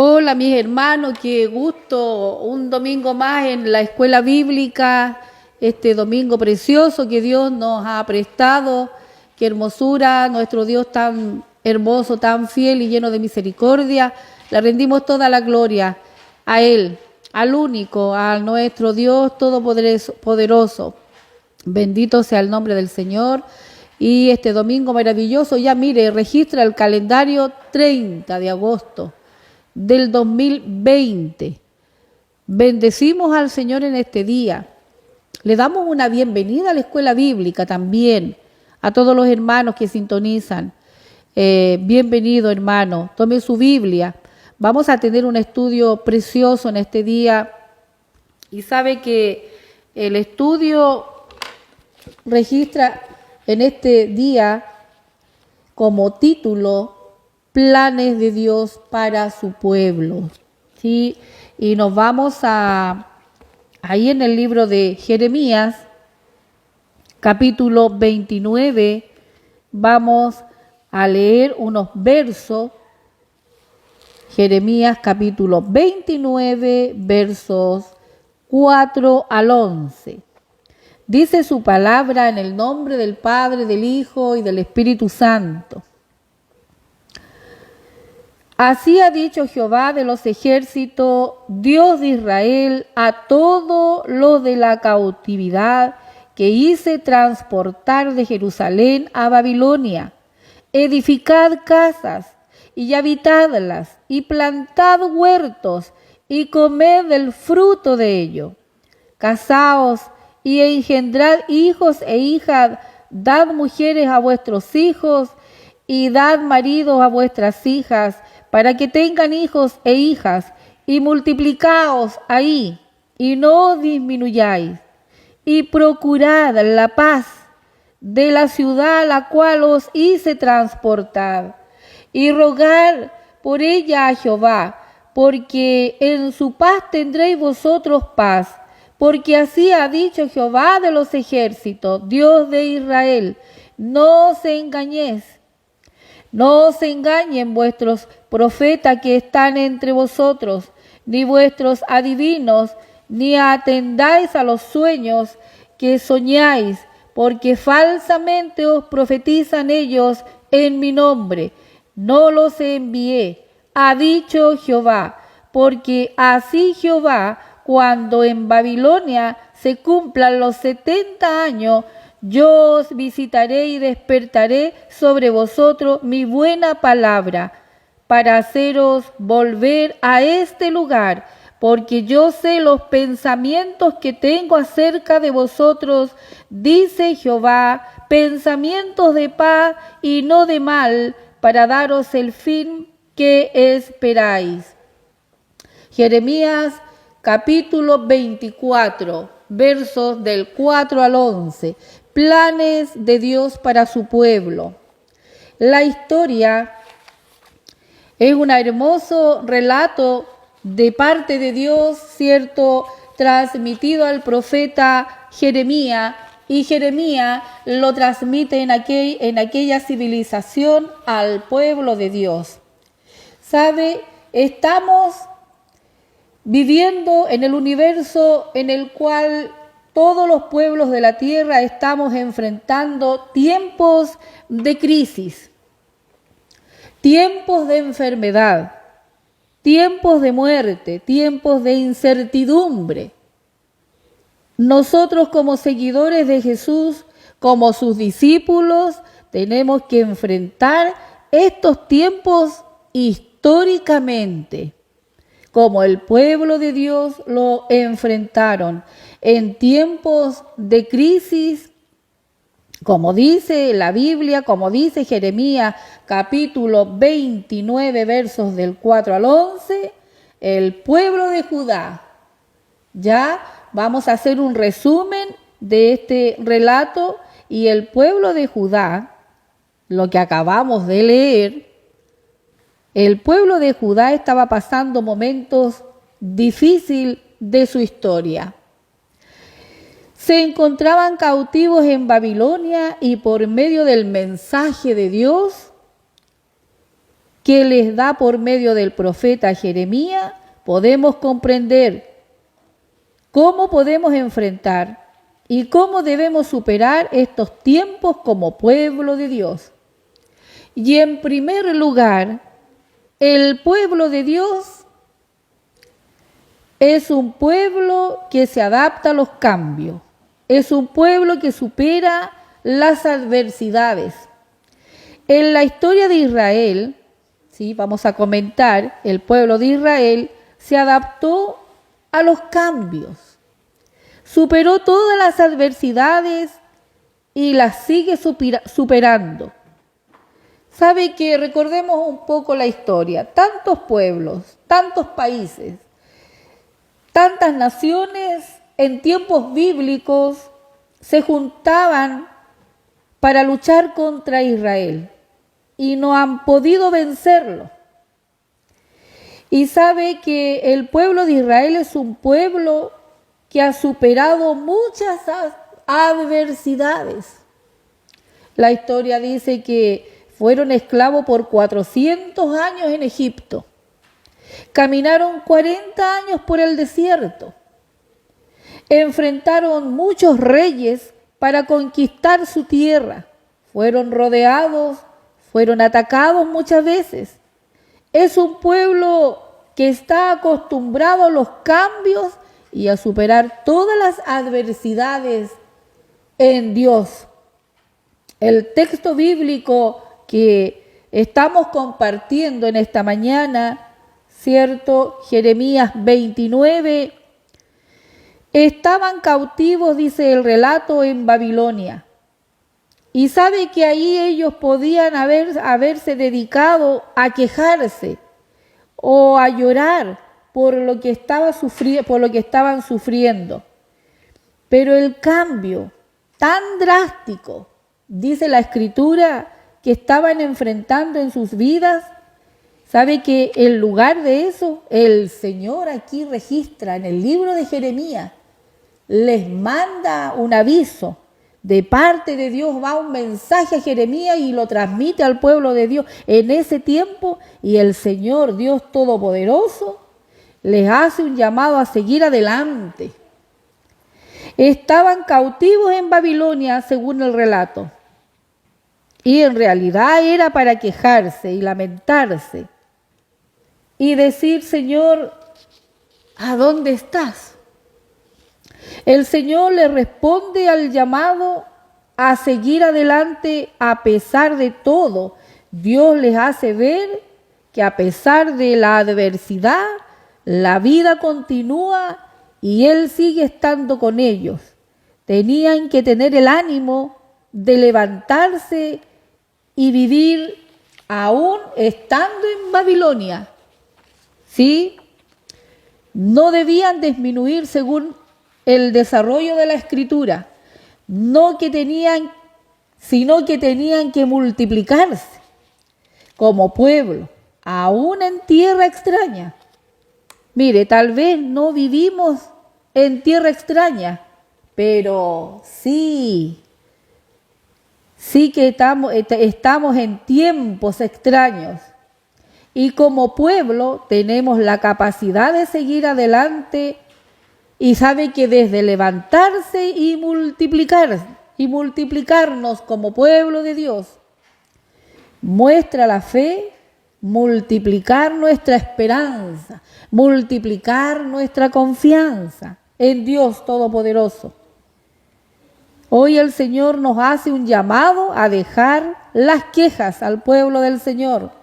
Hola mis hermanos, qué gusto, un domingo más en la escuela bíblica, este domingo precioso que Dios nos ha prestado, qué hermosura, nuestro Dios tan hermoso, tan fiel y lleno de misericordia, le rendimos toda la gloria a Él, al único, a nuestro Dios todopoderoso. Bendito sea el nombre del Señor. Y este domingo maravilloso, ya mire, registra el calendario 30 de agosto del 2020. Bendecimos al Señor en este día. Le damos una bienvenida a la escuela bíblica también, a todos los hermanos que sintonizan. Bienvenido, hermano. Tome su Biblia. Vamos a tener un estudio precioso en este día. Y sabe que el estudio registra en este día como título Planes de Dios para su pueblo. ¿Sí? Y nos vamos ahí en el libro de Jeremías, capítulo 29, vamos a leer unos versos. Jeremías capítulo 29, versos 4 al 11. Dice su palabra en el nombre del Padre, del Hijo y del Espíritu Santo. Así ha dicho Jehová de los ejércitos, Dios de Israel, a todo lo de la cautividad que hice transportar de Jerusalén a Babilonia. Edificad casas y habitadlas, y plantad huertos, y comed del fruto de ello. Casaos y engendrad hijos e hijas, dad mujeres a vuestros hijos, y dad maridos a vuestras hijas, para que tengan hijos e hijas, y multiplicaos ahí, y no disminuyáis, y procurad la paz de la ciudad a la cual os hice transportar, y rogad por ella a Jehová, porque en su paz tendréis vosotros paz, porque así ha dicho Jehová de los ejércitos, Dios de Israel, no os engañéis. No os engañen vuestros profetas que están entre vosotros, ni vuestros adivinos, ni atendáis a los sueños que soñáis, porque falsamente os profetizan ellos en mi nombre. No los envié, ha dicho Jehová, porque así Jehová, cuando en Babilonia se cumplan los 70 años, yo os visitaré y despertaré sobre vosotros mi buena palabra, para haceros volver a este lugar, porque yo sé los pensamientos que tengo acerca de vosotros, dice Jehová, pensamientos de paz y no de mal, para daros el fin que esperáis. Jeremías capítulo 24, versos del 4 al 11. Planes de Dios para su pueblo. La historia es un hermoso relato de parte de Dios, ¿cierto?, transmitido al profeta Jeremías, y Jeremías lo transmite en aquella civilización al pueblo de Dios. ¿Sabe? Estamos viviendo en el universo en el cual todos los pueblos de la tierra estamos enfrentando tiempos de crisis, tiempos de enfermedad, tiempos de muerte, tiempos de incertidumbre. Nosotros como seguidores de Jesús, como sus discípulos, tenemos que enfrentar estos tiempos históricamente, como el pueblo de Dios lo enfrentaron en tiempos de crisis, como dice la Biblia, como dice Jeremías capítulo 29, versos del 4 al 11, el pueblo de Judá. Ya vamos a hacer un resumen de este relato, y el pueblo de Judá, lo que acabamos de leer, el pueblo de Judá estaba pasando momentos difíciles de su historia. Se encontraban cautivos en Babilonia, y por medio del mensaje de Dios que les da por medio del profeta Jeremías, podemos comprender cómo podemos enfrentar y cómo debemos superar estos tiempos como pueblo de Dios. Y en primer lugar, el pueblo de Dios es un pueblo que se adapta a los cambios, es un pueblo que supera las adversidades. En la historia de Israel, ¿sí? Vamos a comentar, el pueblo de Israel se adaptó a los cambios, superó todas las adversidades y las sigue superando. Sabe que recordemos un poco la historia, tantos pueblos, tantos países, tantas naciones en tiempos bíblicos se juntaban para luchar contra Israel y no han podido vencerlo. Y sabe que el pueblo de Israel es un pueblo que ha superado muchas adversidades. La historia dice que fueron esclavos por 400 años en Egipto. Caminaron 40 años por el desierto. Enfrentaron muchos reyes para conquistar su tierra. Fueron rodeados, fueron atacados muchas veces. Es un pueblo que está acostumbrado a los cambios y a superar todas las adversidades en Dios. El texto bíblico que estamos compartiendo en esta mañana, ¿cierto? Jeremías 29, estaban cautivos, dice el relato, en Babilonia. Y sabe que ahí ellos podían haberse dedicado a quejarse o a llorar por lo que estaban sufriendo. Pero el cambio tan drástico, dice la Escritura, que estaban enfrentando en sus vidas, sabe que en lugar de eso, el Señor aquí registra en el libro de Jeremías, les manda un aviso. De parte de Dios va un mensaje a Jeremías y lo transmite al pueblo de Dios en ese tiempo, y el Señor, Dios Todopoderoso, les hace un llamado a seguir adelante. Estaban cautivos en Babilonia, según el relato, y en realidad era para quejarse y lamentarse y decir: Señor, ¿a dónde estás? El Señor le responde al llamado a seguir adelante a pesar de todo. Dios les hace ver que a pesar de la adversidad, la vida continúa y Él sigue estando con ellos. Tenían que tener el ánimo de levantarse y vivir aún estando en Babilonia. ¿Sí? No debían disminuir según el desarrollo de la Escritura, sino que tenían que multiplicarse como pueblo, aún en tierra extraña. Mire, tal vez no vivimos en tierra extraña, pero sí que estamos en tiempos extraños. Y como pueblo tenemos la capacidad de seguir adelante, y sabe que desde levantarse y multiplicarnos como pueblo de Dios, muestra la fe, multiplicar nuestra esperanza, multiplicar nuestra confianza en Dios Todopoderoso. Hoy el Señor nos hace un llamado a dejar las quejas al pueblo del Señor,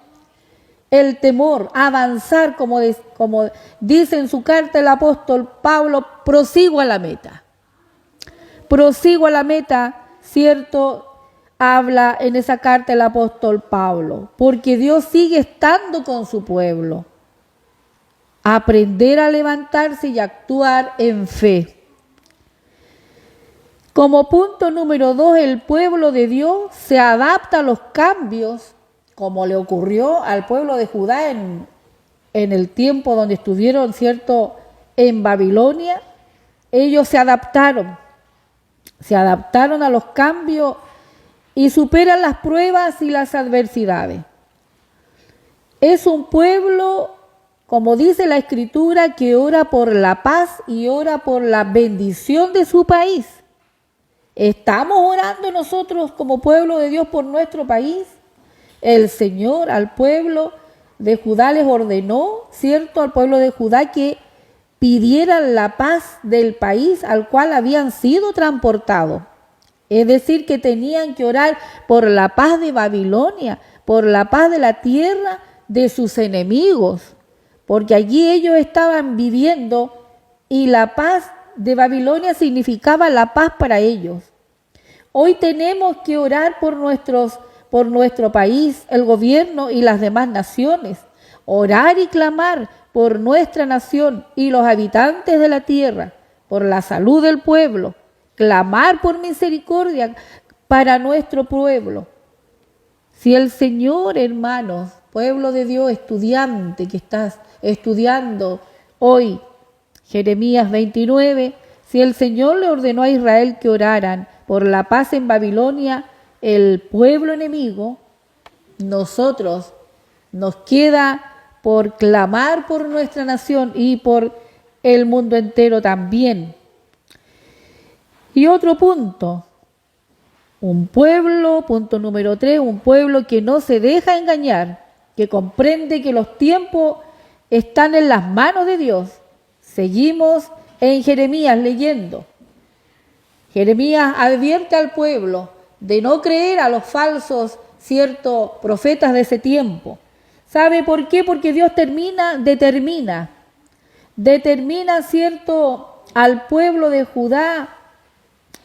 el temor, avanzar, como dice en su carta el apóstol Pablo: prosigo a la meta. Prosigo a la meta, ¿cierto? Habla en esa carta el apóstol Pablo, porque Dios sigue estando con su pueblo. Aprender a levantarse y actuar en fe. Como punto número 2, el pueblo de Dios se adapta a los cambios, como le ocurrió al pueblo de Judá en el tiempo donde estuvieron, ¿cierto?, en Babilonia. Ellos se adaptaron a los cambios y superan las pruebas y las adversidades. Es un pueblo, como dice la Escritura, que ora por la paz y ora por la bendición de su país. ¿Estamos orando nosotros como pueblo de Dios por nuestro país? El Señor al pueblo de Judá les ordenó, ¿cierto?, al pueblo de Judá que pidieran la paz del país al cual habían sido transportados. Es decir, que tenían que orar por la paz de Babilonia, por la paz de la tierra de sus enemigos, porque allí ellos estaban viviendo y la paz de Babilonia significaba la paz para ellos. Hoy tenemos que orar por nuestro país, el gobierno y las demás naciones. Orar y clamar por nuestra nación y los habitantes de la tierra, por la salud del pueblo. Clamar por misericordia para nuestro pueblo. Si el Señor, hermanos, pueblo de Dios, estudiante que estás estudiando hoy, Jeremías 29, si el Señor le ordenó a Israel que oraran por la paz en Babilonia, el pueblo enemigo, nosotros nos queda por clamar por nuestra nación y por el mundo entero también. Y otro punto, un pueblo, punto número 3, un pueblo que no se deja engañar, que comprende que los tiempos están en las manos de Dios. Seguimos en Jeremías leyendo. Jeremías advierte al pueblo de no creer a los falsos, profetas de ese tiempo. ¿Sabe por qué? Porque Dios determina, al pueblo de Judá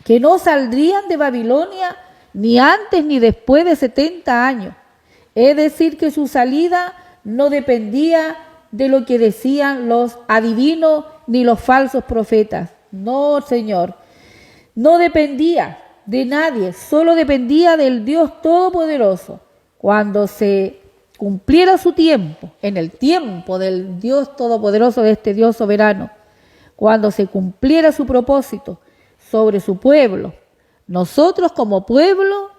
que no saldrían de Babilonia ni antes ni después de 70 años. Es decir, que su salida no dependía de lo que decían los adivinos ni los falsos profetas. No, Señor, no dependía de nadie, solo dependía del Dios Todopoderoso. Cuando se cumpliera su tiempo, en el tiempo del Dios Todopoderoso, de este Dios soberano, cuando se cumpliera su propósito sobre su pueblo, nosotros como pueblo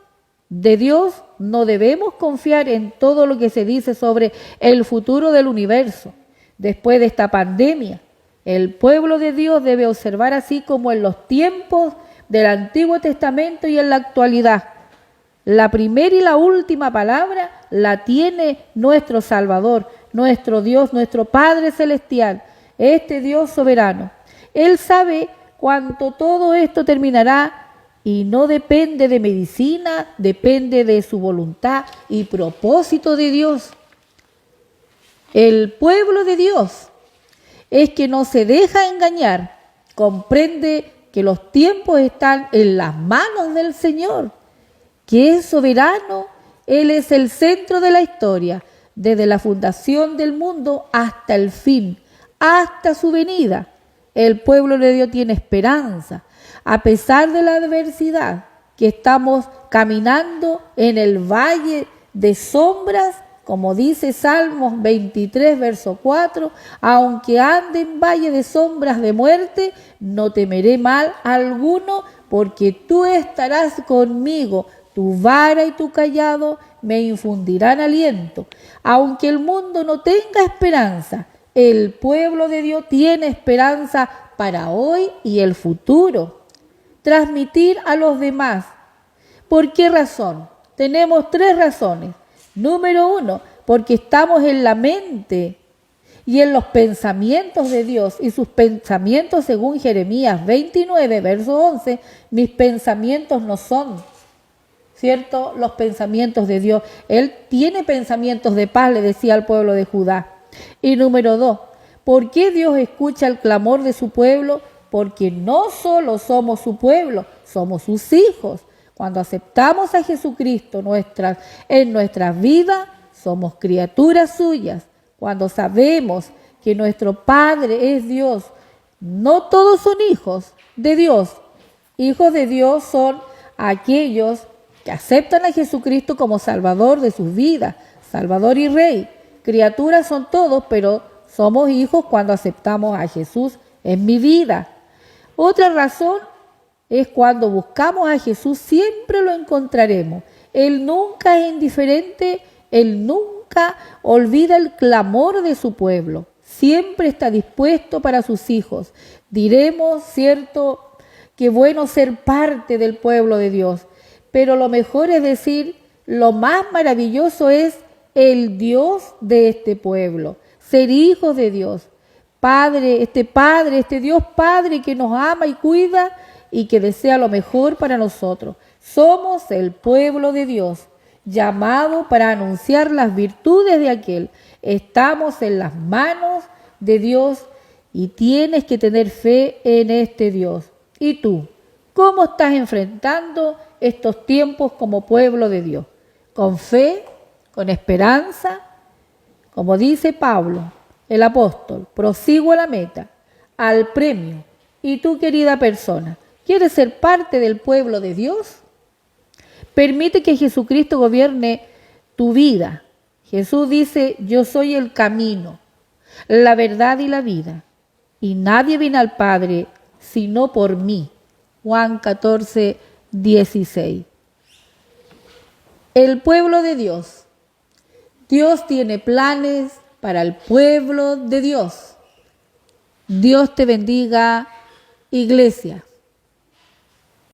de Dios no debemos confiar en todo lo que se dice sobre el futuro del universo. Después de esta pandemia, el pueblo de Dios debe observar, así como en los tiempos del Antiguo Testamento y en la actualidad, la primera y la última palabra la tiene nuestro Salvador, nuestro Dios, nuestro Padre Celestial, este Dios soberano. Él sabe cuánto todo esto terminará y no depende de medicina, depende de su voluntad y propósito de Dios. El pueblo de Dios es que no se deja engañar, comprende que los tiempos están en las manos del Señor, que es soberano. Él es el centro de la historia, desde la fundación del mundo hasta el fin, hasta su venida. El pueblo de Dios tiene esperanza, a pesar de la adversidad, que estamos caminando en el valle de sombras, como dice Salmos 23, verso 4, aunque ande en valle de sombras de muerte, no temeré mal alguno, porque tú estarás conmigo, tu vara y tu cayado me infundirán aliento. Aunque el mundo no tenga esperanza, el pueblo de Dios tiene esperanza para hoy y el futuro. Transmitir a los demás. ¿Por qué razón? Tenemos 3 razones. Número 1, porque estamos en la mente y en los pensamientos de Dios, y sus pensamientos, según Jeremías 29, verso 11, mis pensamientos no son, ¿cierto?, los pensamientos de Dios. Él tiene pensamientos de paz, le decía al pueblo de Judá. Y número 2, ¿por qué Dios escucha el clamor de su pueblo? Porque no solo somos su pueblo, somos sus hijos. Cuando aceptamos a Jesucristo en nuestras vidas, somos criaturas suyas. Cuando sabemos que nuestro Padre es Dios, no todos son hijos de Dios. Hijos de Dios son aquellos que aceptan a Jesucristo como Salvador de sus vidas, Salvador y Rey. Criaturas son todos, pero somos hijos cuando aceptamos a Jesús en mi vida. Otra razón es cuando buscamos a Jesús, siempre lo encontraremos. Él nunca es indiferente, Él nunca nunca olvida el clamor de su pueblo. Siempre está dispuesto para sus hijos. Diremos, cierto, que bueno ser parte del pueblo de Dios, pero lo mejor es decir, lo más maravilloso es el Dios de este pueblo, ser hijos de Dios. Padre, este Dios Padre que nos ama y cuida y que desea lo mejor para nosotros. Somos el pueblo de Dios, llamado para anunciar las virtudes de aquel. Estamos en las manos de Dios y tienes que tener fe en este Dios. ¿Y tú? ¿Cómo estás enfrentando estos tiempos como pueblo de Dios? ¿Con fe? ¿Con esperanza? Como dice Pablo, el apóstol, prosigo a la meta, al premio. ¿Y tú, querida persona, quieres ser parte del pueblo de Dios? Permite que Jesucristo gobierne tu vida. Jesús dice, yo soy el camino, la verdad y la vida. Y nadie viene al Padre sino por mí. Juan 14, 16. El pueblo de Dios. Dios tiene planes para el pueblo de Dios. Dios te bendiga, iglesia.